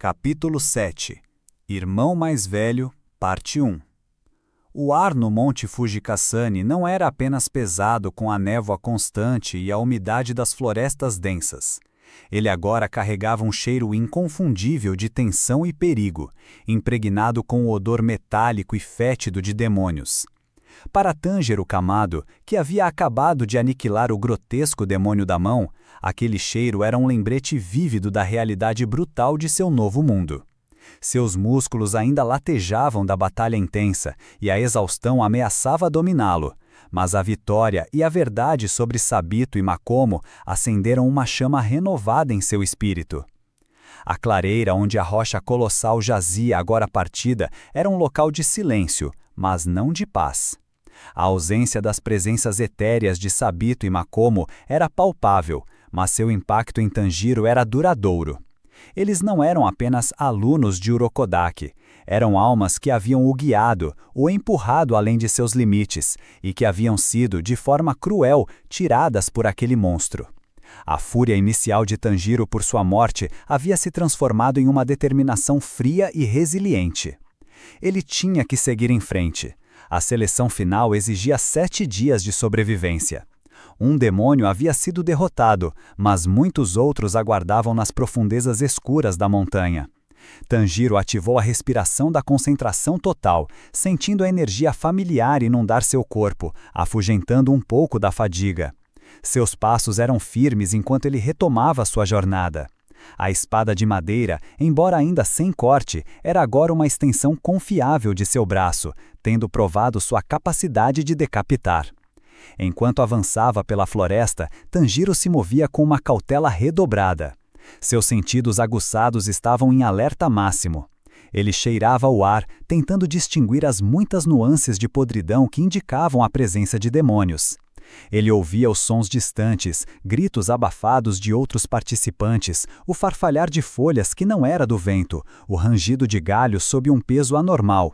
Capítulo 7 Irmão Mais Velho, Parte 1. O ar no Monte Fujigasane não era apenas pesado com a névoa constante e a umidade das florestas densas. Ele agora carregava um cheiro inconfundível de tensão e perigo, impregnado com o odor metálico e fétido de demônios. Para Tanjiro Kamado, que havia acabado de aniquilar o grotesco demônio da mão, aquele cheiro era um lembrete vívido da realidade brutal de seu novo mundo. Seus músculos ainda latejavam da batalha intensa e a exaustão ameaçava dominá-lo, mas a vitória e a verdade sobre Sabito e Makomo acenderam uma chama renovada em seu espírito. A clareira onde a rocha colossal jazia agora partida era um local de silêncio, mas não de paz. A ausência das presenças etéreas de Sabito e Makomo era palpável, mas seu impacto em Tanjiro era duradouro. Eles não eram apenas alunos de Urokodaki, eram almas que haviam o guiado, o empurrado além de seus limites, e que haviam sido, de forma cruel, tiradas por aquele monstro. A fúria inicial de Tanjiro por sua morte havia se transformado em uma determinação fria e resiliente. Ele tinha que seguir em frente. A seleção final exigia 7 dias de sobrevivência. Um demônio havia sido derrotado, mas muitos outros aguardavam nas profundezas escuras da montanha. Tanjiro ativou a respiração da concentração total, sentindo a energia familiar inundar seu corpo, afugentando um pouco da fadiga. Seus passos eram firmes enquanto ele retomava sua jornada. A espada de madeira, embora ainda sem corte, era agora uma extensão confiável de seu braço, tendo provado sua capacidade de decapitar. Enquanto avançava pela floresta, Tanjiro se movia com uma cautela redobrada. Seus sentidos aguçados estavam em alerta máximo. Ele cheirava o ar, tentando distinguir as muitas nuances de podridão que indicavam a presença de demônios. Ele ouvia os sons distantes, gritos abafados de outros participantes, o farfalhar de folhas que não era do vento, o rangido de galhos sob um peso anormal.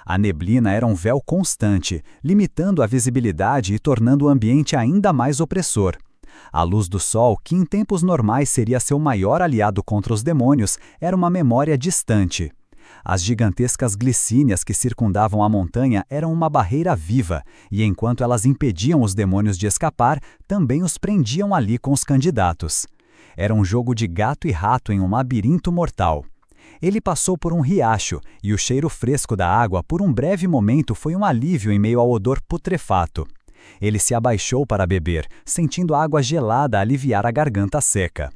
A neblina era um véu constante, limitando a visibilidade e tornando o ambiente ainda mais opressor. A luz do sol, que em tempos normais seria seu maior aliado contra os demônios, era uma memória distante. As gigantescas glicínias que circundavam a montanha eram uma barreira viva, e enquanto elas impediam os demônios de escapar, também os prendiam ali com os candidatos. Era um jogo de gato e rato em um labirinto mortal. Ele passou por um riacho, e o cheiro fresco da água por um breve momento foi um alívio em meio ao odor putrefato. Ele se abaixou para beber, sentindo a água gelada aliviar a garganta seca.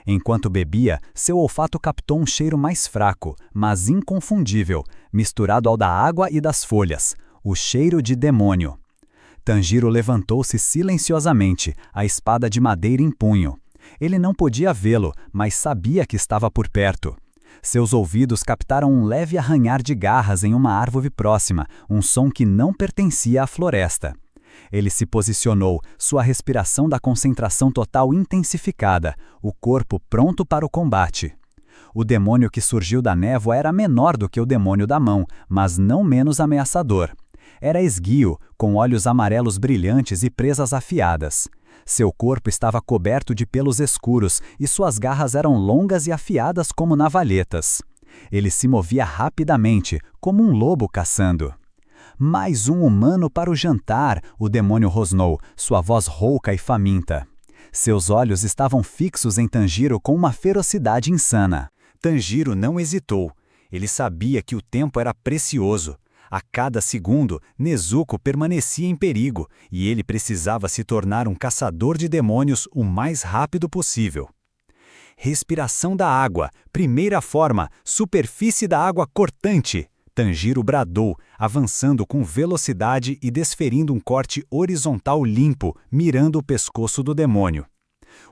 Enquanto bebia, seu olfato captou um cheiro mais fraco, mas inconfundível, misturado ao da água e das folhas, o cheiro de demônio. Tanjiro levantou-se silenciosamente, a espada de madeira em punho. Ele não podia vê-lo, mas sabia que estava por perto. Seus ouvidos captaram um leve arranhar de garras em uma árvore próxima, um som que não pertencia à floresta. Ele se posicionou, sua respiração da concentração total intensificada, o corpo pronto para o combate. O demônio que surgiu da névoa era menor do que o demônio da mão, mas não menos ameaçador. Era esguio, com olhos amarelos brilhantes e presas afiadas. Seu corpo estava coberto de pelos escuros e suas garras eram longas e afiadas como navalhetas. Ele se movia rapidamente, como um lobo caçando. Mais um humano para o jantar, o demônio rosnou, sua voz rouca e faminta. Seus olhos estavam fixos em Tanjiro com uma ferocidade insana. Tanjiro não hesitou. Ele sabia que o tempo era precioso. A cada segundo, Nezuko permanecia em perigo, e ele precisava se tornar um caçador de demônios o mais rápido possível. Respiração da água, primeira forma, superfície da água cortante. Tanjiro bradou, avançando com velocidade e desferindo um corte horizontal limpo, mirando o pescoço do demônio.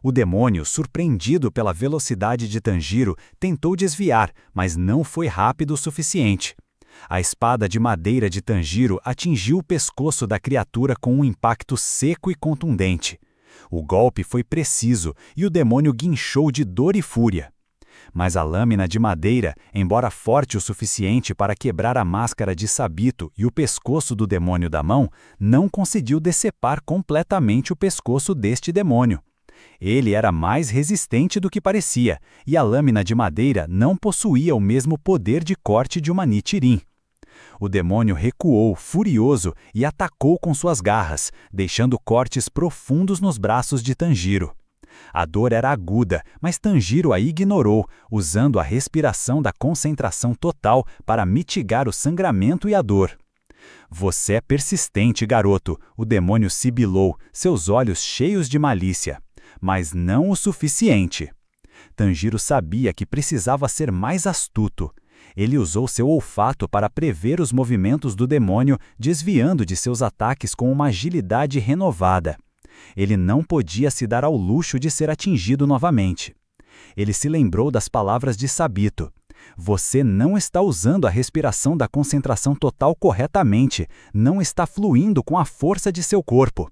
O demônio, surpreendido pela velocidade de Tanjiro, tentou desviar, mas não foi rápido o suficiente. A espada de madeira de Tanjiro atingiu o pescoço da criatura com um impacto seco e contundente. O golpe foi preciso e o demônio guinchou de dor e fúria. Mas a lâmina de madeira, embora forte o suficiente para quebrar a máscara de Sabito e o pescoço do demônio da mão, não conseguiu decepar completamente o pescoço deste demônio. Ele era mais resistente do que parecia, e a lâmina de madeira não possuía o mesmo poder de corte de uma Nichirin. O demônio recuou, furioso, e atacou com suas garras, deixando cortes profundos nos braços de Tanjiro. A dor era aguda, mas Tanjiro a ignorou, usando a respiração da concentração total para mitigar o sangramento e a dor. Você é persistente, garoto, o demônio sibilou, seus olhos cheios de malícia. Mas não o suficiente. Tanjiro sabia que precisava ser mais astuto. Ele usou seu olfato para prever os movimentos do demônio, desviando de seus ataques com uma agilidade renovada. Ele não podia se dar ao luxo de ser atingido novamente. Ele se lembrou das palavras de Sabito. Você não está usando a respiração da concentração total corretamente, não está fluindo com a força de seu corpo.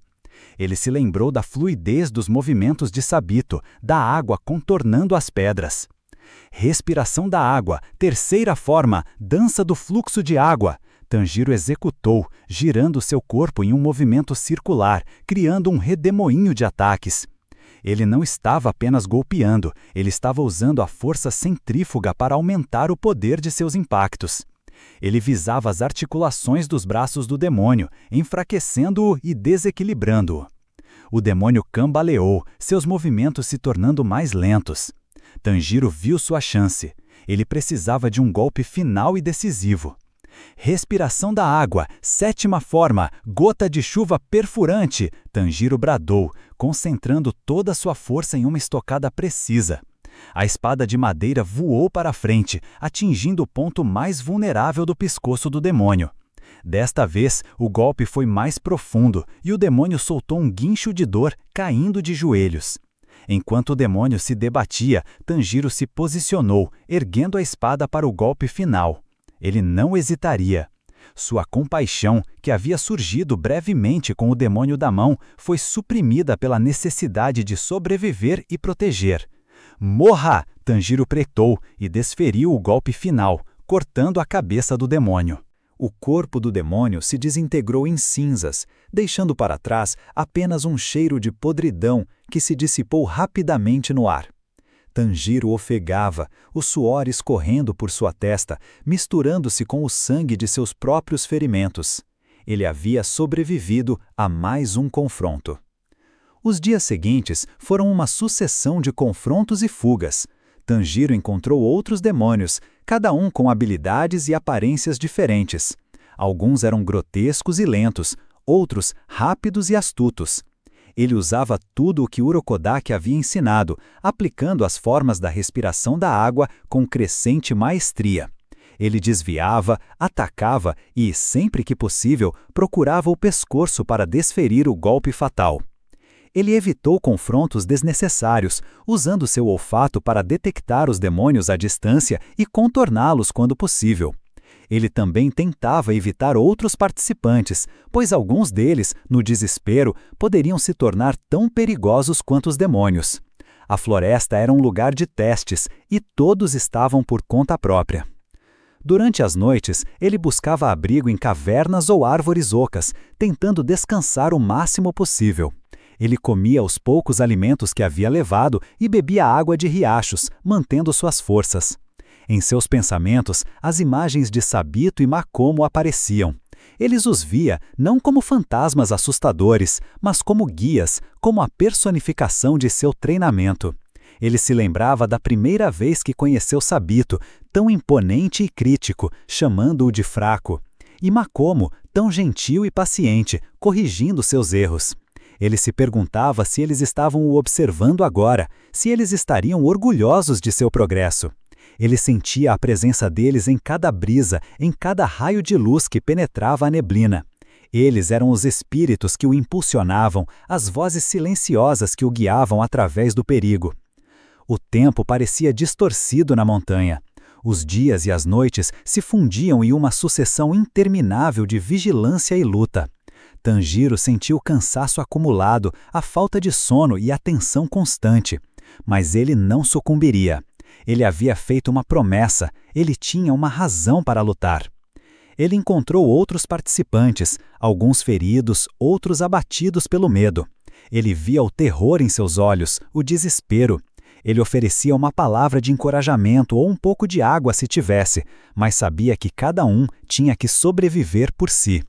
Ele se lembrou da fluidez dos movimentos de Sabito, da água contornando as pedras. Respiração da água, terceira forma, dança do fluxo de água. Tanjiro executou, girando seu corpo em um movimento circular, criando um redemoinho de ataques. Ele não estava apenas golpeando, ele estava usando a força centrífuga para aumentar o poder de seus impactos. Ele visava as articulações dos braços do demônio, enfraquecendo-o e desequilibrando-o. O demônio cambaleou, seus movimentos se tornando mais lentos. Tanjiro viu sua chance. Ele precisava de um golpe final e decisivo. Respiração da água, sétima forma, gota de chuva perfurante, Tanjiro bradou, concentrando toda a sua força em uma estocada precisa. A espada de madeira voou para a frente, atingindo o ponto mais vulnerável do pescoço do demônio. Desta vez, o golpe foi mais profundo e o demônio soltou um guincho de dor, caindo de joelhos. Enquanto o demônio se debatia, Tanjiro se posicionou, erguendo a espada para o golpe final. Ele não hesitaria. Sua compaixão, que havia surgido brevemente com o demônio da mão, foi suprimida pela necessidade de sobreviver e proteger. Morra! Tanjiro pretou e desferiu o golpe final, cortando a cabeça do demônio. O corpo do demônio se desintegrou em cinzas, deixando para trás apenas um cheiro de podridão que se dissipou rapidamente no ar. Tanjiro ofegava, o suor escorrendo por sua testa, misturando-se com o sangue de seus próprios ferimentos. Ele havia sobrevivido a mais um confronto. Os dias seguintes foram uma sucessão de confrontos e fugas. Tanjiro encontrou outros demônios, cada um com habilidades e aparências diferentes. Alguns eram grotescos e lentos, outros rápidos e astutos. Ele usava tudo o que Urokodaki havia ensinado, aplicando as formas da respiração da água com crescente maestria. Ele desviava, atacava e, sempre que possível, procurava o pescoço para desferir o golpe fatal. Ele evitou confrontos desnecessários, usando seu olfato para detectar os demônios à distância e contorná-los quando possível. Ele também tentava evitar outros participantes, pois alguns deles, no desespero, poderiam se tornar tão perigosos quanto os demônios. A floresta era um lugar de testes e todos estavam por conta própria. Durante as noites, ele buscava abrigo em cavernas ou árvores ocas, tentando descansar o máximo possível. Ele comia os poucos alimentos que havia levado e bebia água de riachos, mantendo suas forças. Em seus pensamentos, as imagens de Sabito e Makomo apareciam. Eles os via não como fantasmas assustadores, mas como guias, como a personificação de seu treinamento. Ele se lembrava da primeira vez que conheceu Sabito, tão imponente e crítico, chamando-o de fraco. E Makomo, tão gentil e paciente, corrigindo seus erros. Ele se perguntava se eles estavam o observando agora, se eles estariam orgulhosos de seu progresso. Ele sentia a presença deles em cada brisa, em cada raio de luz que penetrava a neblina. Eles eram os espíritos que o impulsionavam, as vozes silenciosas que o guiavam através do perigo. O tempo parecia distorcido na montanha. Os dias e as noites se fundiam em uma sucessão interminável de vigilância e luta. Tanjiro sentiu o cansaço acumulado, a falta de sono e a tensão constante. Mas ele não sucumbiria. Ele havia feito uma promessa, ele tinha uma razão para lutar. Ele encontrou outros participantes, alguns feridos, outros abatidos pelo medo. Ele via o terror em seus olhos, o desespero. Ele oferecia uma palavra de encorajamento ou um pouco de água se tivesse, mas sabia que cada um tinha que sobreviver por si.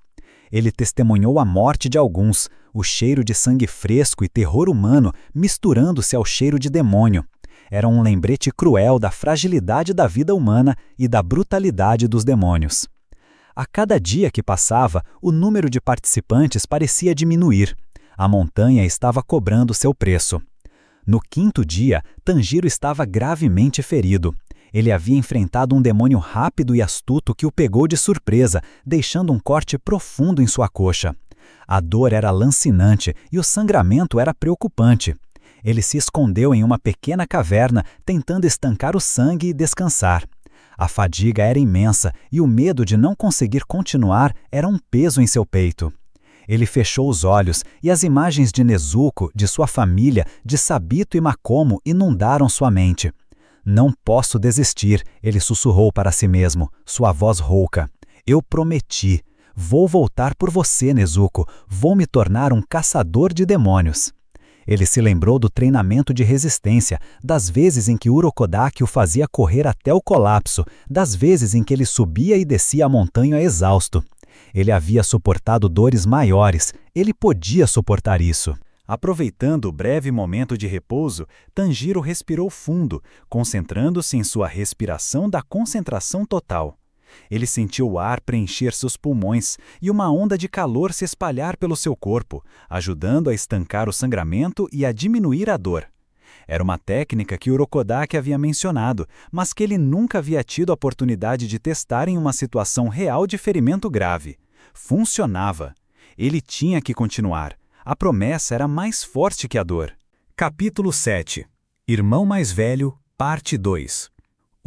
Ele testemunhou a morte de alguns, o cheiro de sangue fresco e terror humano misturando-se ao cheiro de demônio. Era um lembrete cruel da fragilidade da vida humana e da brutalidade dos demônios. A cada dia que passava, o número de participantes parecia diminuir. A montanha estava cobrando seu preço. No quinto dia, Tanjiro estava gravemente ferido. Ele havia enfrentado um demônio rápido e astuto que o pegou de surpresa, deixando um corte profundo em sua coxa. A dor era lancinante e o sangramento era preocupante. Ele se escondeu em uma pequena caverna, tentando estancar o sangue e descansar. A fadiga era imensa e o medo de não conseguir continuar era um peso em seu peito. Ele fechou os olhos e as imagens de Nezuko, de sua família, de Sabito e Makomo inundaram sua mente. Não posso desistir, ele sussurrou para si mesmo, sua voz rouca. Eu prometi. Vou voltar por você, Nezuko. Vou me tornar um caçador de demônios. Ele se lembrou do treinamento de resistência, das vezes em que Urokodaki o fazia correr até o colapso, das vezes em que ele subia e descia a montanha exausto. Ele havia suportado dores maiores, ele podia suportar isso. Aproveitando o breve momento de repouso, Tanjiro respirou fundo, concentrando-se em sua respiração da concentração total. Ele sentiu o ar preencher seus pulmões e uma onda de calor se espalhar pelo seu corpo, ajudando a estancar o sangramento e a diminuir a dor. Era uma técnica que Urokodaki havia mencionado, mas que ele nunca havia tido a oportunidade de testar em uma situação real de ferimento grave. Funcionava. Ele tinha que continuar. A promessa era mais forte que a dor. Capítulo 7. Irmão mais velho, parte 2.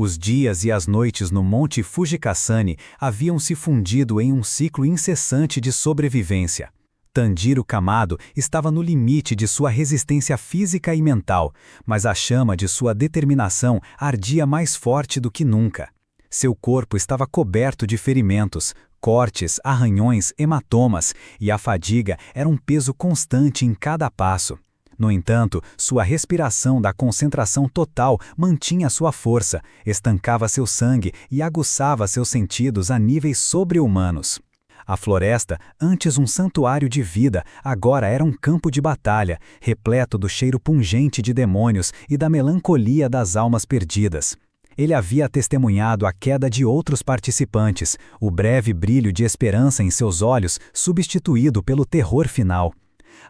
Os dias e as noites no Monte Fujikasane haviam se fundido em um ciclo incessante de sobrevivência. Tanjiro Kamado estava no limite de sua resistência física e mental, mas a chama de sua determinação ardia mais forte do que nunca. Seu corpo estava coberto de ferimentos, cortes, arranhões, hematomas, e a fadiga era um peso constante em cada passo. No entanto, sua respiração da concentração total mantinha sua força, estancava seu sangue e aguçava seus sentidos a níveis sobre-humanos. A floresta, antes um santuário de vida, agora era um campo de batalha, repleto do cheiro pungente de demônios e da melancolia das almas perdidas. Ele havia testemunhado a queda de outros participantes, o breve brilho de esperança em seus olhos substituído pelo terror final.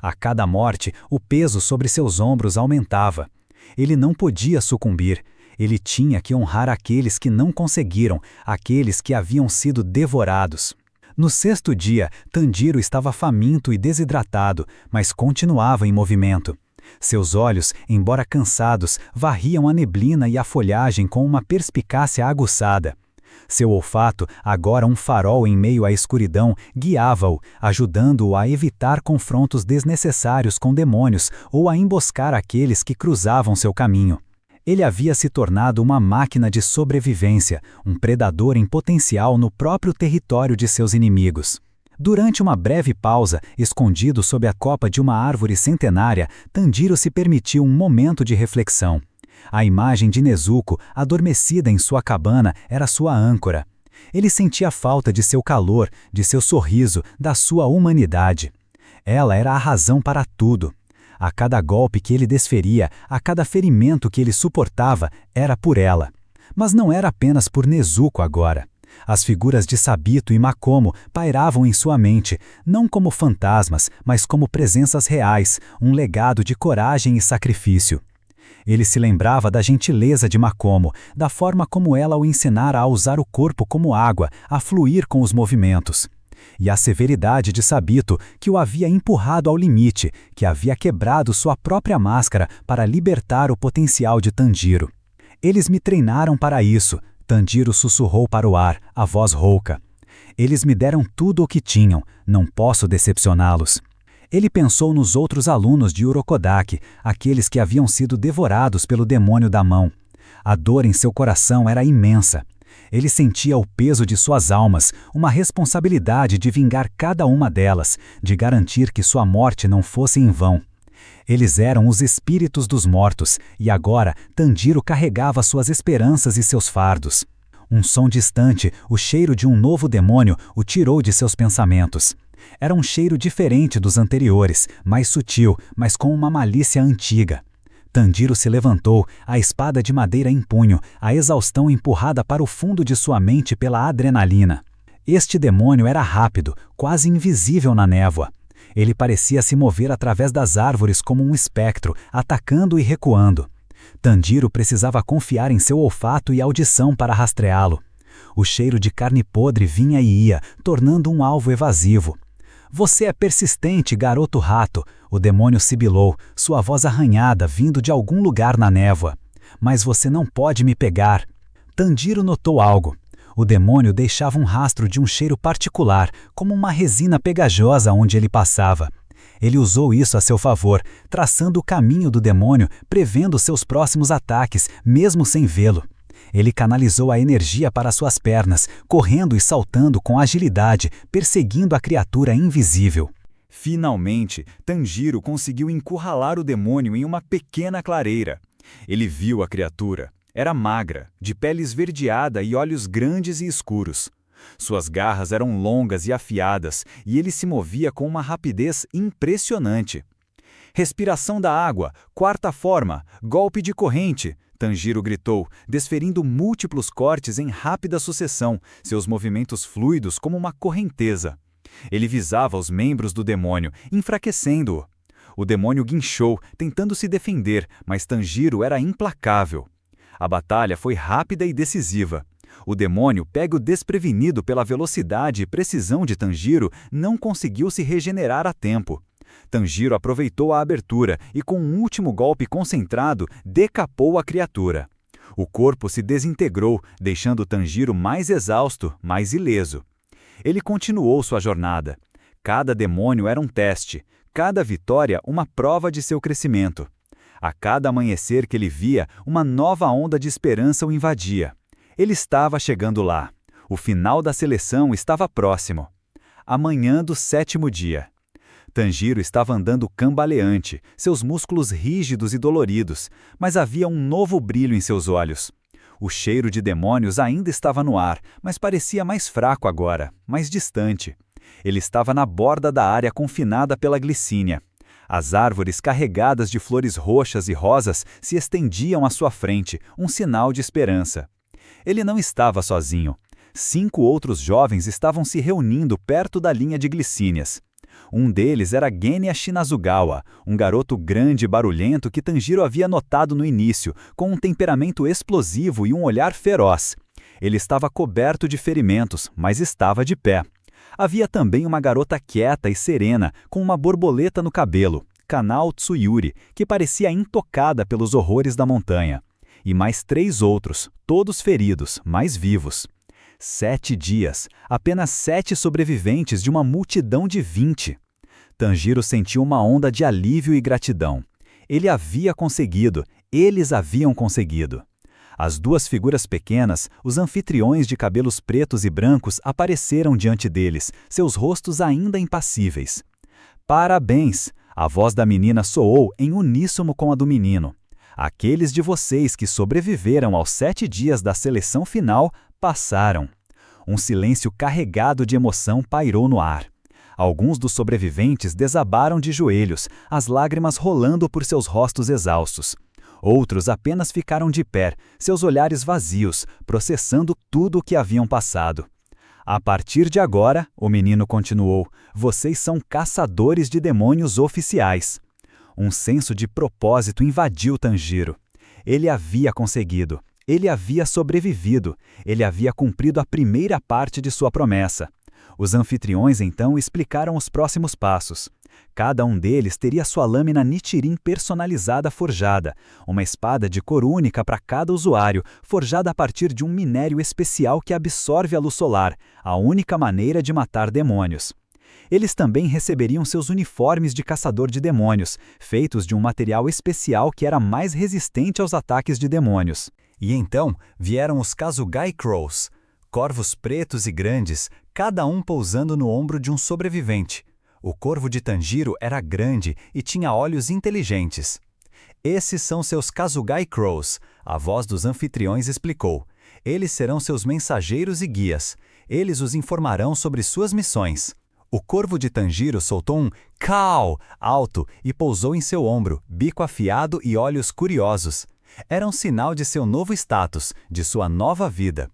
A cada morte, o peso sobre seus ombros aumentava. Ele não podia sucumbir. Ele tinha que honrar aqueles que não conseguiram, aqueles que haviam sido devorados. No sexto dia, Tanjiro estava faminto e desidratado, mas continuava em movimento. Seus olhos, embora cansados, varriam a neblina e a folhagem com uma perspicácia aguçada. Seu olfato, agora um farol em meio à escuridão, guiava-o, ajudando-o a evitar confrontos desnecessários com demônios ou a emboscar aqueles que cruzavam seu caminho. Ele havia se tornado uma máquina de sobrevivência, um predador em potencial no próprio território de seus inimigos. Durante uma breve pausa, escondido sob a copa de uma árvore centenária, Tanjiro se permitiu um momento de reflexão. A imagem de Nezuko, adormecida em sua cabana, era sua âncora. Ele sentia falta de seu calor, de seu sorriso, da sua humanidade. Ela era a razão para tudo. A cada golpe que ele desferia, a cada ferimento que ele suportava, era por ela. Mas não era apenas por Nezuko agora. As figuras de Sabito e Makomo pairavam em sua mente, não como fantasmas, mas como presenças reais, um legado de coragem e sacrifício. Ele se lembrava da gentileza de Makomo, da forma como ela o ensinara a usar o corpo como água, a fluir com os movimentos. E a severidade de Sabito, que o havia empurrado ao limite, que havia quebrado sua própria máscara para libertar o potencial de Tanjiro. Eles me treinaram para isso, Tanjiro sussurrou para o ar, a voz rouca. Eles me deram tudo o que tinham, não posso decepcioná-los. Ele pensou nos outros alunos de Urokodaki, aqueles que haviam sido devorados pelo demônio da mão. A dor em seu coração era imensa. Ele sentia o peso de suas almas, uma responsabilidade de vingar cada uma delas, de garantir que sua morte não fosse em vão. Eles eram os espíritos dos mortos, e agora Tanjiro carregava suas esperanças e seus fardos. Um som distante, o cheiro de um novo demônio, o tirou de seus pensamentos. Era um cheiro diferente dos anteriores, mais sutil, mas com uma malícia antiga. Tanjiro se levantou, a espada de madeira em punho, a exaustão empurrada para o fundo de sua mente pela adrenalina. Este demônio era rápido, quase invisível na névoa. Ele parecia se mover através das árvores como um espectro, atacando e recuando. Tanjiro precisava confiar em seu olfato e audição para rastreá-lo. O cheiro de carne podre vinha e ia, tornando um alvo evasivo. Você é persistente, garoto rato, o demônio sibilou, sua voz arranhada vindo de algum lugar na névoa. Mas você não pode me pegar. Tanjiro notou algo. O demônio deixava um rastro de um cheiro particular, como uma resina pegajosa onde ele passava. Ele usou isso a seu favor, traçando o caminho do demônio, prevendo seus próximos ataques, mesmo sem vê-lo. Ele canalizou a energia para suas pernas, correndo e saltando com agilidade, perseguindo a criatura invisível. Finalmente, Tanjiro conseguiu encurralar o demônio em uma pequena clareira. Ele viu a criatura. Era magra, de pele esverdeada e olhos grandes e escuros. Suas garras eram longas e afiadas, e ele se movia com uma rapidez impressionante. Respiração da água, quarta forma, golpe de corrente, Tanjiro gritou, desferindo múltiplos cortes em rápida sucessão, seus movimentos fluidos como uma correnteza. Ele visava os membros do demônio, enfraquecendo-o. O demônio guinchou, tentando se defender, mas Tanjiro era implacável. A batalha foi rápida e decisiva. O demônio, pego desprevenido pela velocidade e precisão de Tanjiro, não conseguiu se regenerar a tempo. Tanjiro aproveitou a abertura e, com um último golpe concentrado, decapou a criatura. O corpo se desintegrou, deixando Tanjiro mais exausto, mais ileso. Ele continuou sua jornada. Cada demônio era um teste, cada vitória uma prova de seu crescimento. A cada amanhecer que ele via, uma nova onda de esperança o invadia. Ele estava chegando lá. O final da seleção estava próximo. A manhã do 7º dia. Tanjiro estava andando cambaleante, seus músculos rígidos e doloridos, mas havia um novo brilho em seus olhos. O cheiro de demônios ainda estava no ar, mas parecia mais fraco agora, mais distante. Ele estava na borda da área confinada pela glicínia. As árvores carregadas de flores roxas e rosas se estendiam à sua frente, um sinal de esperança. Ele não estava sozinho. 5 outros jovens estavam se reunindo perto da linha de glicínias. Um deles era Genya Shinazugawa, um garoto grande e barulhento que Tanjiro havia notado no início, com um temperamento explosivo e um olhar feroz. Ele estava coberto de ferimentos, mas estava de pé. Havia também uma garota quieta e serena, com uma borboleta no cabelo, Kanao Tsuyuri, que parecia intocada pelos horrores da montanha. E mais 3 outros, todos feridos, mas vivos. 7 dias, apenas 7 sobreviventes de uma multidão de 20. Tanjiro sentiu uma onda de alívio e gratidão. Ele havia conseguido, eles haviam conseguido. As 2 figuras pequenas, os anfitriões de cabelos pretos e brancos, apareceram diante deles, seus rostos ainda impassíveis. Parabéns! A voz da menina soou em uníssono com a do menino. Aqueles de vocês que sobreviveram aos 7 dias da seleção final passaram. Um silêncio carregado de emoção pairou no ar. Alguns dos sobreviventes desabaram de joelhos, as lágrimas rolando por seus rostos exaustos. Outros apenas ficaram de pé, seus olhares vazios, processando tudo o que haviam passado. A partir de agora, o menino continuou, vocês são caçadores de demônios oficiais. Um senso de propósito invadiu Tanjiro. Ele havia conseguido. Ele havia sobrevivido. Ele havia cumprido a primeira parte de sua promessa. Os anfitriões então explicaram os próximos passos. Cada um deles teria sua lâmina Nichirin personalizada forjada, uma espada de cor única para cada usuário, forjada a partir de um minério especial que absorve a luz solar, a única maneira de matar demônios. Eles também receberiam seus uniformes de caçador de demônios, feitos de um material especial que era mais resistente aos ataques de demônios. E então vieram os Kazugai Crows, corvos pretos e grandes, cada um pousando no ombro de um sobrevivente. O corvo de Tanjiro era grande e tinha olhos inteligentes. Esses são seus Kasugai Crows, a voz dos anfitriões explicou. Eles serão seus mensageiros e guias. Eles os informarão sobre suas missões. O corvo de Tanjiro soltou um "caw" alto e pousou em seu ombro, bico afiado e olhos curiosos. Era um sinal de seu novo status, de sua nova vida.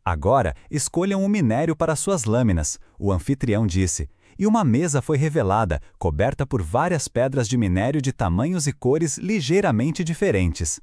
Agora, escolham um minério para suas lâminas, o anfitrião disse. E uma mesa foi revelada, coberta por várias pedras de minério de tamanhos e cores ligeiramente diferentes.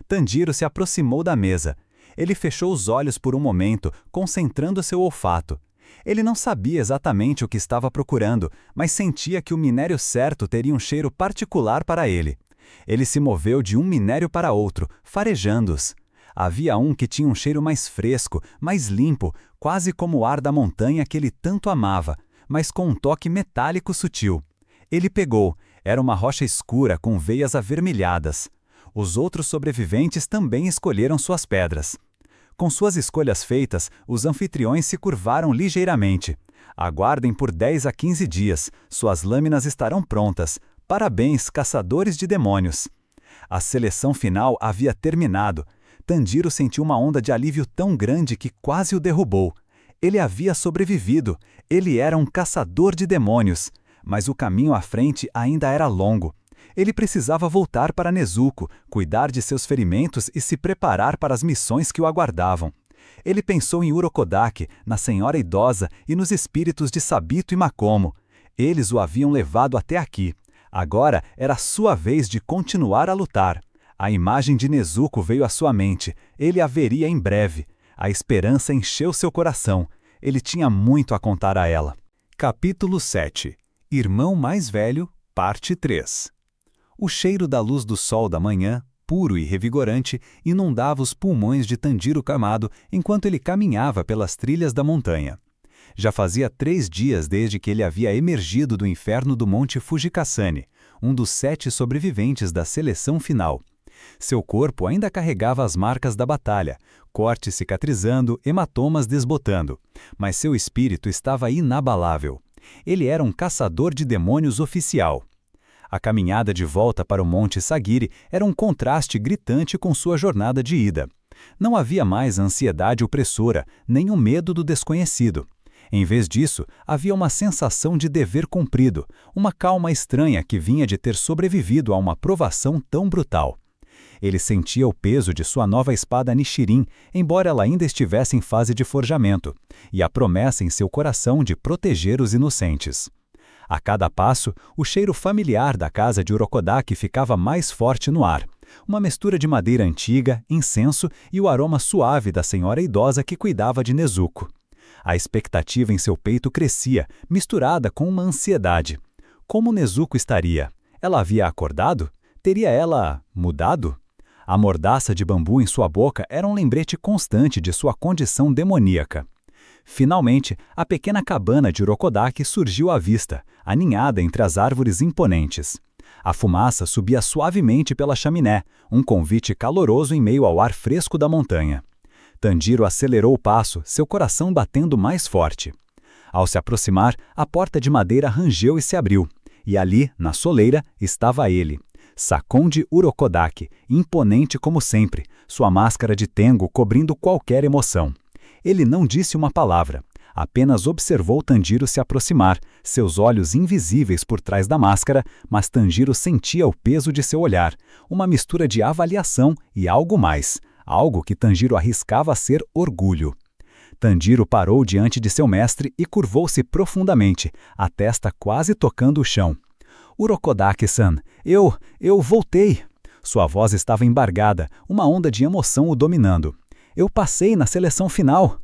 Tanjiro se aproximou da mesa. Ele fechou os olhos por um momento, concentrando seu olfato. Ele não sabia exatamente o que estava procurando, mas sentia que o minério certo teria um cheiro particular para ele. Ele se moveu de um minério para outro, farejando-os. Havia um que tinha um cheiro mais fresco, mais limpo, quase como o ar da montanha que ele tanto amava, mas com um toque metálico sutil. Ele pegou. Era uma rocha escura com veias avermelhadas. Os outros sobreviventes também escolheram suas pedras. Com suas escolhas feitas, os anfitriões se curvaram ligeiramente. Aguardem por 10 a 15 dias. Suas lâminas estarão prontas. Parabéns, caçadores de demônios. A seleção final havia terminado. Tanjiro sentiu uma onda de alívio tão grande que quase o derrubou. Ele havia sobrevivido. Ele era um caçador de demônios. Mas o caminho à frente ainda era longo. Ele precisava voltar para Nezuko, cuidar de seus ferimentos e se preparar para as missões que o aguardavam. Ele pensou em Urokodaki, na senhora idosa e nos espíritos de Sabito e Makomo. Eles o haviam levado até aqui. Agora era sua vez de continuar a lutar. A imagem de Nezuko veio à sua mente. Ele a veria em breve. A esperança encheu seu coração. Ele tinha muito a contar a ela. Capítulo 7. Irmão mais velho, parte 3. O cheiro da luz do sol da manhã, puro e revigorante, inundava os pulmões de Tanjiro Kamado enquanto ele caminhava pelas trilhas da montanha. Já fazia 3 dias desde que ele havia emergido do inferno do Monte Fujikasane, um dos 7 sobreviventes da seleção final. Seu corpo ainda carregava as marcas da batalha, cortes cicatrizando, hematomas desbotando, mas seu espírito estava inabalável. Ele era um caçador de demônios oficial. A caminhada de volta para o Monte Sagiri era um contraste gritante com sua jornada de ida. Não havia mais a ansiedade opressora, nem o medo do desconhecido. Em vez disso, havia uma sensação de dever cumprido, uma calma estranha que vinha de ter sobrevivido a uma provação tão brutal. Ele sentia o peso de sua nova espada Nichirin, embora ela ainda estivesse em fase de forjamento, e a promessa em seu coração de proteger os inocentes. A cada passo, o cheiro familiar da casa de Urokodaki ficava mais forte no ar. Uma mistura de madeira antiga, incenso e o aroma suave da senhora idosa que cuidava de Nezuko. A expectativa em seu peito crescia, misturada com uma ansiedade. Como Nezuko estaria? Ela havia acordado? Teria ela mudado? A mordaça de bambu em sua boca era um lembrete constante de sua condição demoníaca. Finalmente, a pequena cabana de Urokodaki surgiu à vista, aninhada entre as árvores imponentes. A fumaça subia suavemente pela chaminé, um convite caloroso em meio ao ar fresco da montanha. Tanjiro acelerou o passo, seu coração batendo mais forte. Ao se aproximar, a porta de madeira rangeu e se abriu, e ali, na soleira, estava ele. Sakonji Urokodaki, imponente como sempre, sua máscara de tengo cobrindo qualquer emoção. Ele não disse uma palavra, apenas observou Tanjiro se aproximar, seus olhos invisíveis por trás da máscara, mas Tanjiro sentia o peso de seu olhar, uma mistura de avaliação e algo mais, algo que Tanjiro arriscava ser orgulho. Tanjiro parou diante de seu mestre e curvou-se profundamente, a testa quase tocando o chão. Urokodaki-san, eu voltei. Sua voz estava embargada, uma onda de emoção o dominando. Eu passei na seleção final.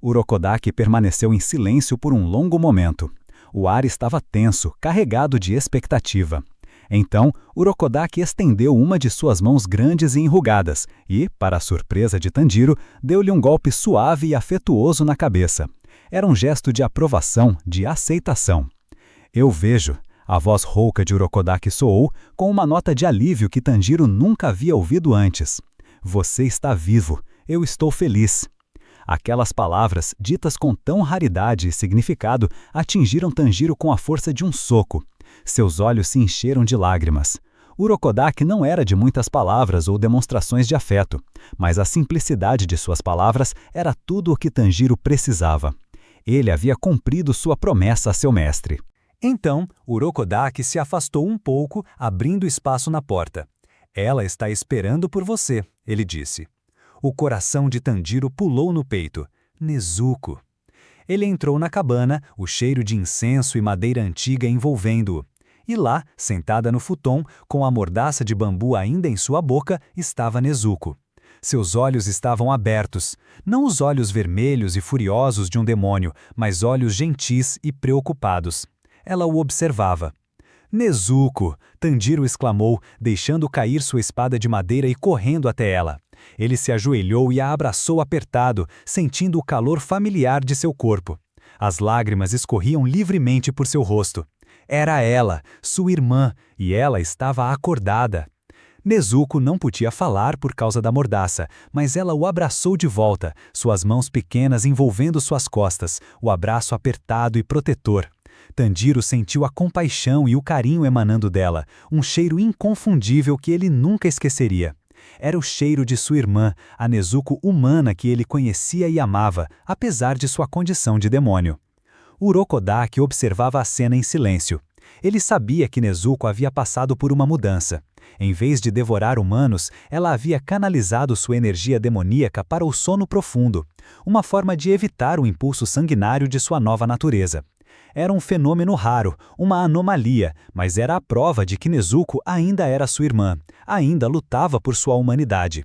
Urokodaki permaneceu em silêncio por um longo momento. O ar estava tenso, carregado de expectativa. Então, Urokodaki estendeu uma de suas mãos grandes e enrugadas e, para a surpresa de Tanjiro, deu-lhe um golpe suave e afetuoso na cabeça. Era um gesto de aprovação, de aceitação. Eu vejo. A voz rouca de Urokodaki soou com uma nota de alívio que Tanjiro nunca havia ouvido antes. Você está vivo. Eu estou feliz. Aquelas palavras, ditas com tão raridade e significado, atingiram Tanjiro com a força de um soco. Seus olhos se encheram de lágrimas. Urokodaki não era de muitas palavras ou demonstrações de afeto, mas a simplicidade de suas palavras era tudo o que Tanjiro precisava. Ele havia cumprido sua promessa a seu mestre. Então, Urokodaki se afastou um pouco, abrindo espaço na porta. Ela está esperando por você, ele disse. O coração de Tanjiro pulou no peito. Nezuko. Ele entrou na cabana, o cheiro de incenso e madeira antiga envolvendo-o. E lá, sentada no futon, com a mordaça de bambu ainda em sua boca, estava Nezuko. Seus olhos estavam abertos, não os olhos vermelhos e furiosos de um demônio, mas olhos gentis e preocupados. Ela o observava. Nezuko! Tanjiro exclamou, deixando cair sua espada de madeira e correndo até ela. Ele se ajoelhou e a abraçou apertado, sentindo o calor familiar de seu corpo. As lágrimas escorriam livremente por seu rosto. Era ela, sua irmã, e ela estava acordada. Nezuko não podia falar por causa da mordaça, mas ela o abraçou de volta, suas mãos pequenas envolvendo suas costas, o abraço apertado e protetor. Tanjiro sentiu a compaixão e o carinho emanando dela, um cheiro inconfundível que ele nunca esqueceria. Era o cheiro de sua irmã, a Nezuko humana que ele conhecia e amava, apesar de sua condição de demônio. Urokodaki observava a cena em silêncio. Ele sabia que Nezuko havia passado por uma mudança. Em vez de devorar humanos, ela havia canalizado sua energia demoníaca para o sono profundo, uma forma de evitar o impulso sanguinário de sua nova natureza. Era um fenômeno raro, uma anomalia, mas era a prova de que Nezuko ainda era sua irmã, ainda lutava por sua humanidade.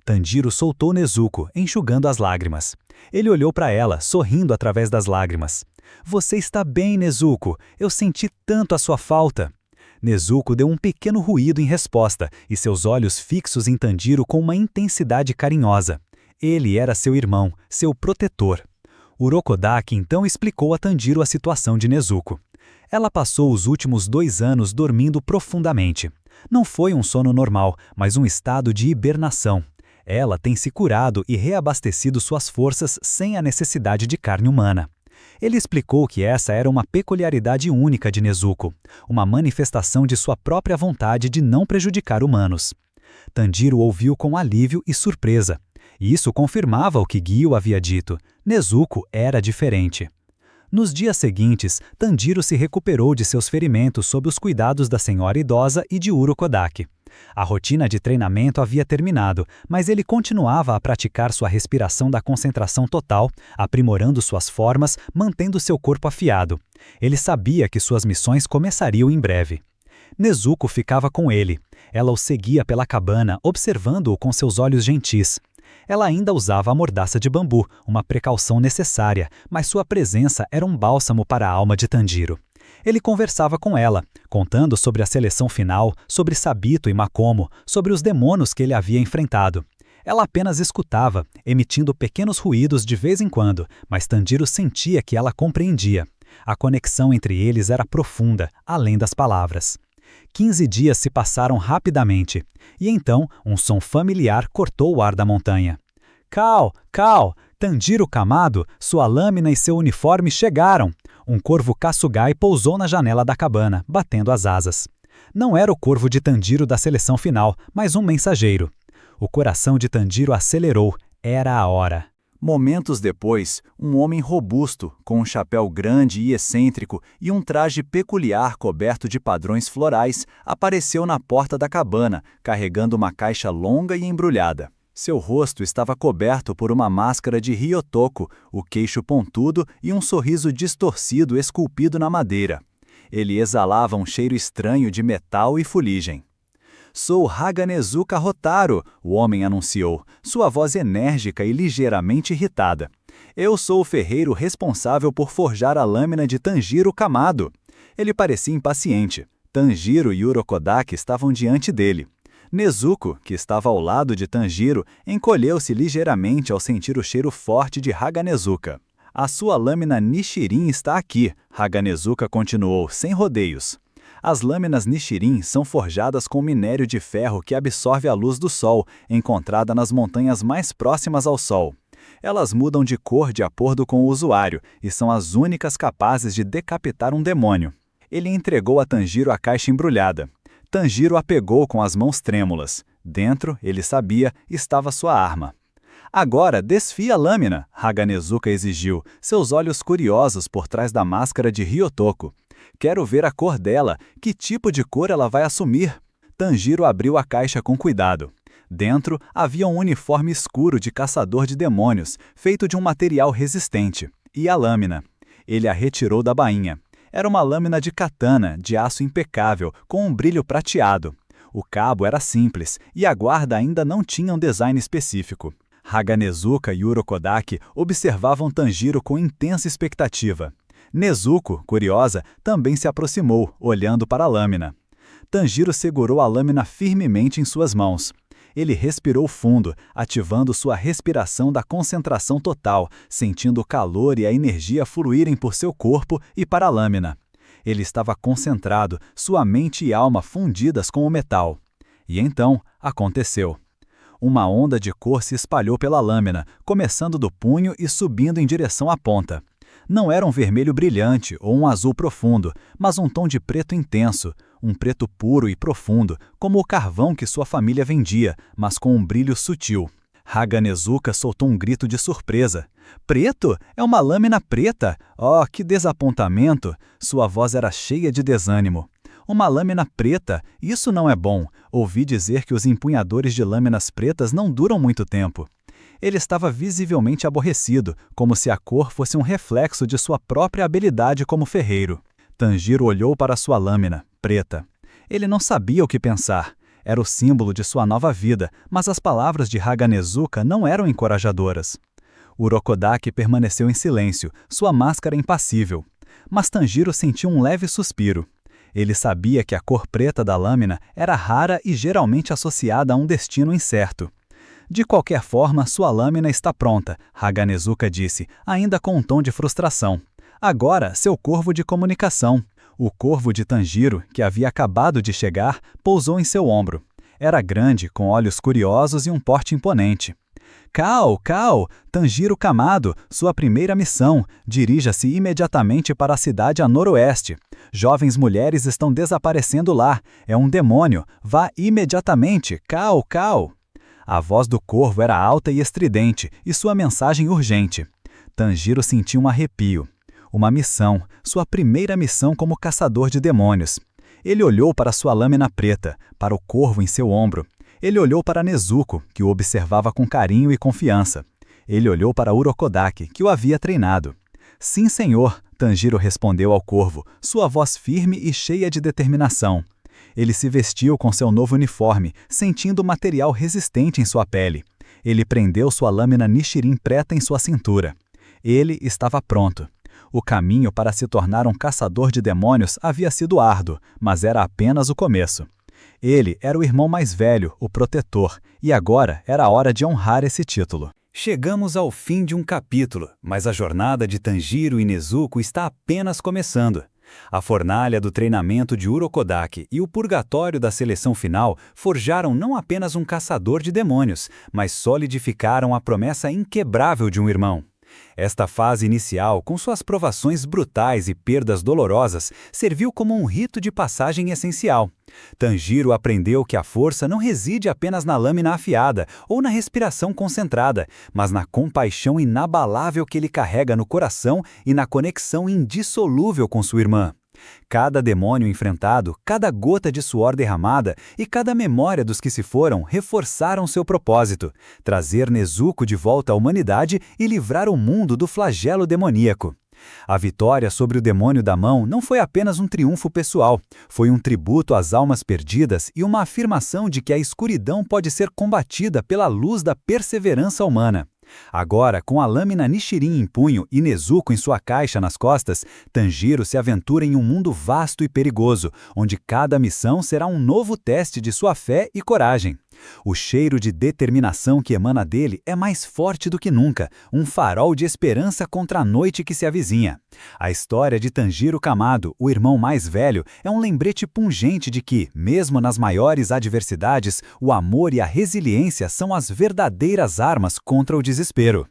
Tanjiro soltou Nezuko, enxugando as lágrimas. Ele olhou para ela, sorrindo através das lágrimas. Você está bem, Nezuko. Eu senti tanto a sua falta. Nezuko deu um pequeno ruído em resposta, e seus olhos fixos em Tanjiro com uma intensidade carinhosa. Ele era seu irmão, seu protetor. Urokodaki então explicou a Tanjiro a situação de Nezuko. Ela passou os últimos 2 anos dormindo profundamente. Não foi um sono normal, mas um estado de hibernação. Ela tem se curado e reabastecido suas forças sem a necessidade de carne humana. Ele explicou que essa era uma peculiaridade única de Nezuko, uma manifestação de sua própria vontade de não prejudicar humanos. Tanjiro ouviu com alívio e surpresa. E isso confirmava o que Gyuo havia dito. Nezuko era diferente. Nos dias seguintes, Tanjiro se recuperou de seus ferimentos sob os cuidados da senhora idosa e de Urokodaki. A rotina de treinamento havia terminado, mas ele continuava a praticar sua respiração da concentração total, aprimorando suas formas, mantendo seu corpo afiado. Ele sabia que suas missões começariam em breve. Nezuko ficava com ele. Ela o seguia pela cabana, observando-o com seus olhos gentis. Ela ainda usava a mordaça de bambu, uma precaução necessária, mas sua presença era um bálsamo para a alma de Tanjiro. Ele conversava com ela, contando sobre a seleção final, sobre Sabito e Makomo, sobre os demônios que ele havia enfrentado. Ela apenas escutava, emitindo pequenos ruídos de vez em quando, mas Tanjiro sentia que ela compreendia. A conexão entre eles era profunda, além das palavras. 15 dias se passaram rapidamente, e então um som familiar cortou o ar da montanha. Kao! Kao! Tanjiro Kamado, sua lâmina e seu uniforme chegaram! Um corvo Kasugai pousou na janela da cabana, batendo as asas. Não era o corvo de Tanjiro da seleção final, mas um mensageiro. O coração de Tanjiro acelerou. Era a hora. Momentos depois, um homem robusto, com um chapéu grande e excêntrico e um traje peculiar coberto de padrões florais, apareceu na porta da cabana, carregando uma caixa longa e embrulhada. Seu rosto estava coberto por uma máscara de Ryotoko, o queixo pontudo e um sorriso distorcido esculpido na madeira. Ele exalava um cheiro estranho de metal e fuligem. Sou Haganezuka Rotaro, o homem anunciou, sua voz enérgica e ligeiramente irritada. Eu sou o ferreiro responsável por forjar a lâmina de Tanjiro Kamado. Ele parecia impaciente. Tanjiro e Urokodaki estavam diante dele. Nezuko, que estava ao lado de Tanjiro, encolheu-se ligeiramente ao sentir o cheiro forte de Haganezuka. A sua lâmina Nichirin está aqui, Haganezuka continuou, sem rodeios. As lâminas Nichirin são forjadas com minério de ferro que absorve a luz do sol, encontrada nas montanhas mais próximas ao sol. Elas mudam de cor de acordo com o usuário e são as únicas capazes de decapitar um demônio. Ele entregou a Tanjiro a caixa embrulhada. Tanjiro a pegou com as mãos trêmulas. Dentro, ele sabia, estava sua arma. Agora, desfia a lâmina, Haganezuka exigiu, seus olhos curiosos por trás da máscara de Ryotoko. Quero ver a cor dela, que tipo de cor ela vai assumir. Tanjiro abriu a caixa com cuidado. Dentro, havia um uniforme escuro de caçador de demônios, feito de um material resistente, e a lâmina. Ele a retirou da bainha. Era uma lâmina de katana, de aço impecável, com um brilho prateado. O cabo era simples, e a guarda ainda não tinha um design específico. Haganezuka e Urokodaki observavam Tanjiro com intensa expectativa. Nezuko, curiosa, também se aproximou, olhando para a lâmina. Tanjiro segurou a lâmina firmemente em suas mãos. Ele respirou fundo, ativando sua respiração da concentração total, sentindo o calor e a energia fluírem por seu corpo e para a lâmina. Ele estava concentrado, sua mente e alma fundidas com o metal. E então, aconteceu. Uma onda de cor se espalhou pela lâmina, começando do punho e subindo em direção à ponta. Não era um vermelho brilhante ou um azul profundo, mas um tom de preto intenso, um preto puro e profundo, como o carvão que sua família vendia, mas com um brilho sutil. Haganezuka soltou um grito de surpresa. Preto? É uma lâmina preta? Oh, que desapontamento! Sua voz era cheia de desânimo. Uma lâmina preta? Isso não é bom. Ouvi dizer que os empunhadores de lâminas pretas não duram muito tempo. Ele estava visivelmente aborrecido, como se a cor fosse um reflexo de sua própria habilidade como ferreiro. Tanjiro olhou para sua lâmina, preta. Ele não sabia o que pensar. Era o símbolo de sua nova vida, mas as palavras de Haganezuka não eram encorajadoras. Urokodaki permaneceu em silêncio, sua máscara impassível. Mas Tanjiro sentiu um leve suspiro. Ele sabia que a cor preta da lâmina era rara e geralmente associada a um destino incerto. De qualquer forma, sua lâmina está pronta, Haganezuka disse, ainda com um tom de frustração. Agora, seu corvo de comunicação. O corvo de Tanjiro, que havia acabado de chegar, pousou em seu ombro. Era grande, com olhos curiosos e um porte imponente. Kao, Tanjiro Kamado, sua primeira missão. Dirija-se imediatamente para a cidade a noroeste. Jovens mulheres estão desaparecendo lá. É um demônio. Vá imediatamente. Kao. A voz do corvo era alta e estridente, e sua mensagem urgente. Tanjiro sentiu um arrepio. Uma missão, sua primeira missão como caçador de demônios. Ele olhou para sua lâmina preta, para o corvo em seu ombro. Ele olhou para Nezuko, que o observava com carinho e confiança. Ele olhou para Urokodaki, que o havia treinado. Sim, senhor, Tanjiro respondeu ao corvo, sua voz firme e cheia de determinação. Ele se vestiu com seu novo uniforme, sentindo o material resistente em sua pele. Ele prendeu sua lâmina Nichirin preta em sua cintura. Ele estava pronto. O caminho para se tornar um caçador de demônios havia sido árduo, mas era apenas o começo. Ele era o irmão mais velho, o protetor, e agora era a hora de honrar esse título. Chegamos ao fim de um capítulo, mas a jornada de Tanjiro e Nezuko está apenas começando. A fornalha do treinamento de Urokodaki e o purgatório da seleção final forjaram não apenas um caçador de demônios, mas solidificaram a promessa inquebrável de um irmão. Esta fase inicial, com suas provações brutais e perdas dolorosas, serviu como um rito de passagem essencial. Tanjiro aprendeu que a força não reside apenas na lâmina afiada ou na respiração concentrada, mas na compaixão inabalável que ele carrega no coração e na conexão indissolúvel com sua irmã. Cada demônio enfrentado, cada gota de suor derramada e cada memória dos que se foram reforçaram seu propósito: trazer Nezuko de volta à humanidade e livrar o mundo do flagelo demoníaco. A vitória sobre o demônio da mão não foi apenas um triunfo pessoal, foi um tributo às almas perdidas e uma afirmação de que a escuridão pode ser combatida pela luz da perseverança humana. Agora, com a lâmina Nichirin em punho e Nezuko em sua caixa nas costas, Tanjiro se aventura em um mundo vasto e perigoso, onde cada missão será um novo teste de sua fé e coragem. O cheiro de determinação que emana dele é mais forte do que nunca, um farol de esperança contra a noite que se avizinha. A história de Tanjiro Kamado, o irmão mais velho, é um lembrete pungente de que, mesmo nas maiores adversidades, o amor e a resiliência são as verdadeiras armas contra o desespero.